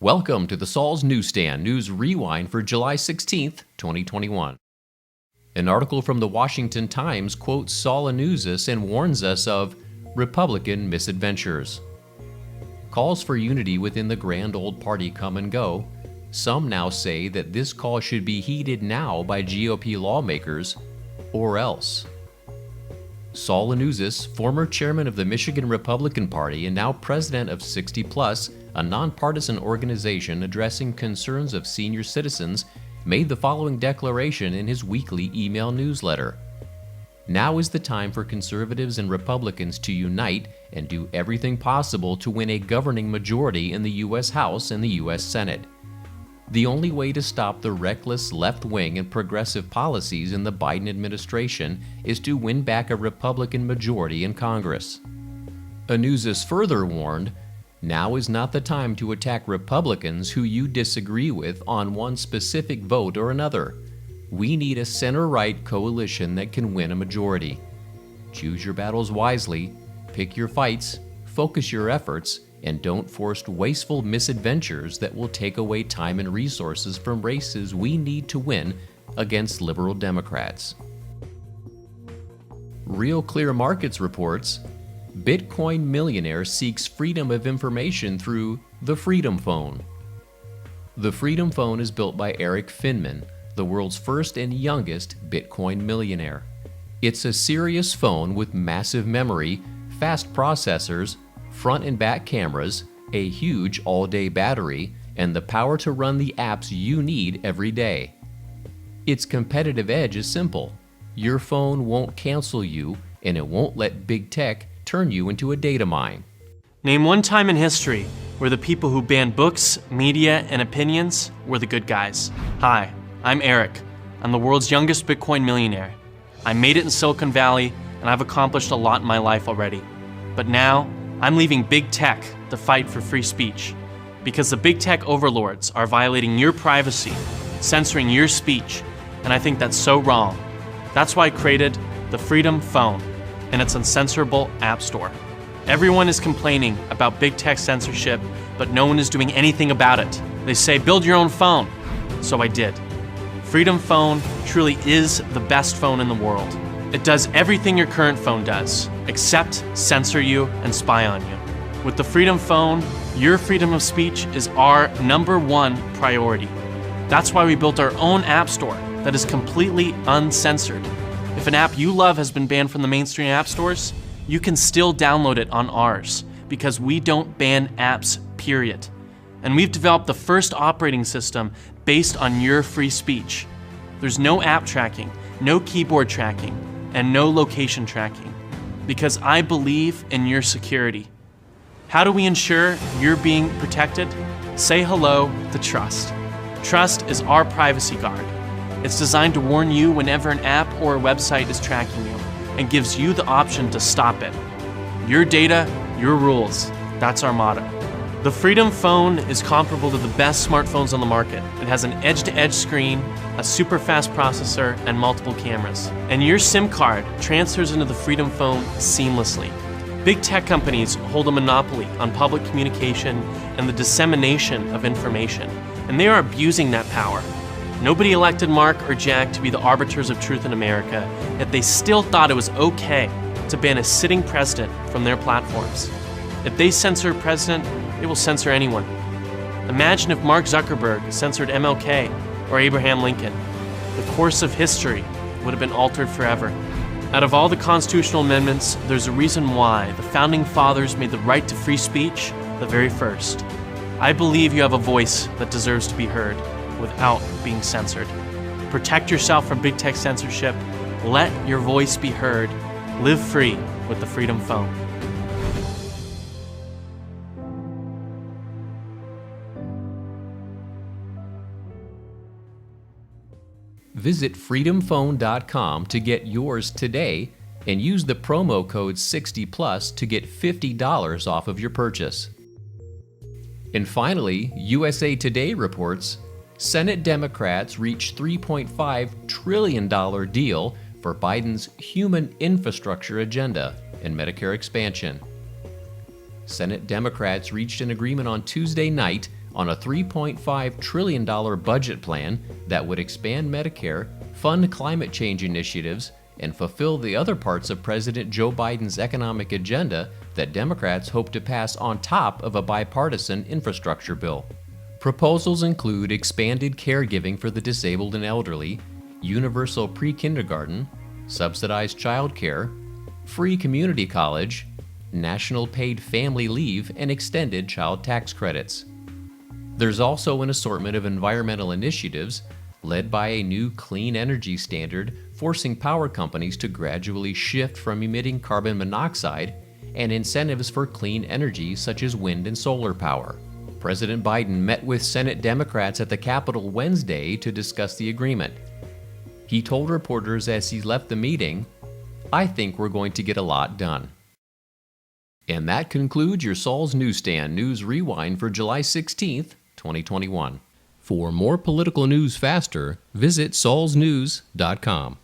Welcome to the Saul's Newsstand News Rewind for July 16th, 2021. An article from the Washington Times quotes Saul Anuzis and warns us of Republican misadventures. Calls for unity within the grand old party come and go. Some now say that this call should be heeded now by GOP lawmakers, or else. Saul Anuzis, former chairman of the Michigan Republican Party and now president of 60 Plus, a nonpartisan organization addressing concerns of senior citizens, made the following declaration in his weekly email newsletter. Now is the time for conservatives and Republicans to unite and do everything possible to win a governing majority in the U.S. House and the U.S. Senate. The only way to stop the reckless left-wing and progressive policies in the Biden administration is to win back a Republican majority in Congress. Anuzis further warned, now is not the time to attack Republicans who you disagree with on one specific vote or another. We need a center-right coalition that can win a majority. Choose your battles wisely, pick your fights, focus your efforts, and don't force wasteful misadventures that will take away time and resources from races we need to win against liberal Democrats. Real Clear Markets reports, Bitcoin millionaire seeks freedom of information through the Freedom Phone. The Freedom Phone is built by Eric Finman, the world's first and youngest Bitcoin millionaire. It's a serious phone with massive memory, fast processors, front and back cameras, a huge all-day battery, and the power to run the apps you need every day. Its competitive edge is simple. Your phone won't cancel you, and it won't let big tech turn you into a data mine. Name one time in history where the people who banned books, media, and opinions were the good guys. Hi, I'm Eric. I'm the world's youngest Bitcoin millionaire. I made it in Silicon Valley, and I've accomplished a lot in my life already. But now, I'm leaving Big Tech to fight for free speech, because the Big Tech Overlords are violating your privacy, censoring your speech, and I think that's so wrong. That's why I created the Freedom Phone and its uncensorable app store. Everyone is complaining about Big Tech censorship, but no one is doing anything about it. They say, build your own phone. So I did. Freedom Phone truly is the best phone in the world. It does everything your current phone does, except censor you and spy on you. With the Freedom Phone, your freedom of speech is our #1 priority. That's why we built our own app store that is completely uncensored. If an app you love has been banned from the mainstream app stores, you can still download it on ours, because we don't ban apps, period. And we've developed the first operating system based on your free speech. There's no app tracking, no keyboard tracking, and no location tracking, because I believe in your security. How do we ensure you're being protected? Say hello to Trust. Trust is our privacy guard. It's designed to warn you whenever an app or a website is tracking you, and gives you the option to stop it. Your data, your rules. That's our motto. The Freedom Phone is comparable to the best smartphones on the market. It has an edge-to-edge screen, a super fast processor, and multiple cameras. And your SIM card transfers into the Freedom Phone seamlessly. Big tech companies hold a monopoly on public communication and the dissemination of information, and they are abusing that power. Nobody elected Mark or Jack to be the arbiters of truth in America, yet they still thought it was okay to ban a sitting president from their platforms. If they censor a president, they will censor anyone. Imagine if Mark Zuckerberg censored MLK or Abraham Lincoln. The course of history would have been altered forever. Out of all the constitutional amendments, there's a reason why the founding fathers made the right to free speech the very first. I believe you have a voice that deserves to be heard without being censored. Protect yourself from big tech censorship. Let your voice be heard. Live free with the Freedom Phone. Visit freedomphone.com to get yours today and use the promo code 60plus to get $50 off of your purchase. And finally, USA Today reports, Senate Democrats reach $3.5 trillion deal for Biden's human infrastructure agenda and Medicare expansion. Senate Democrats reached an agreement on Tuesday night on a $3.5 trillion budget plan that would expand Medicare, fund climate change initiatives, and fulfill the other parts of President Joe Biden's economic agenda that Democrats hope to pass on top of a bipartisan infrastructure bill. Proposals include expanded caregiving for the disabled and elderly, universal pre-kindergarten, subsidized child care, free community college, national paid family leave, and extended child tax credits. There's also an assortment of environmental initiatives led by a new clean energy standard forcing power companies to gradually shift from emitting carbon monoxide, and incentives for clean energy such as wind and solar power. President Biden met with Senate Democrats at the Capitol Wednesday to discuss the agreement. He told reporters as he left the meeting, "I think we're going to get a lot done." And that concludes your Saul's Newsstand News Rewind for July 16th, 2021. For more political news faster, visit saulsnews.com.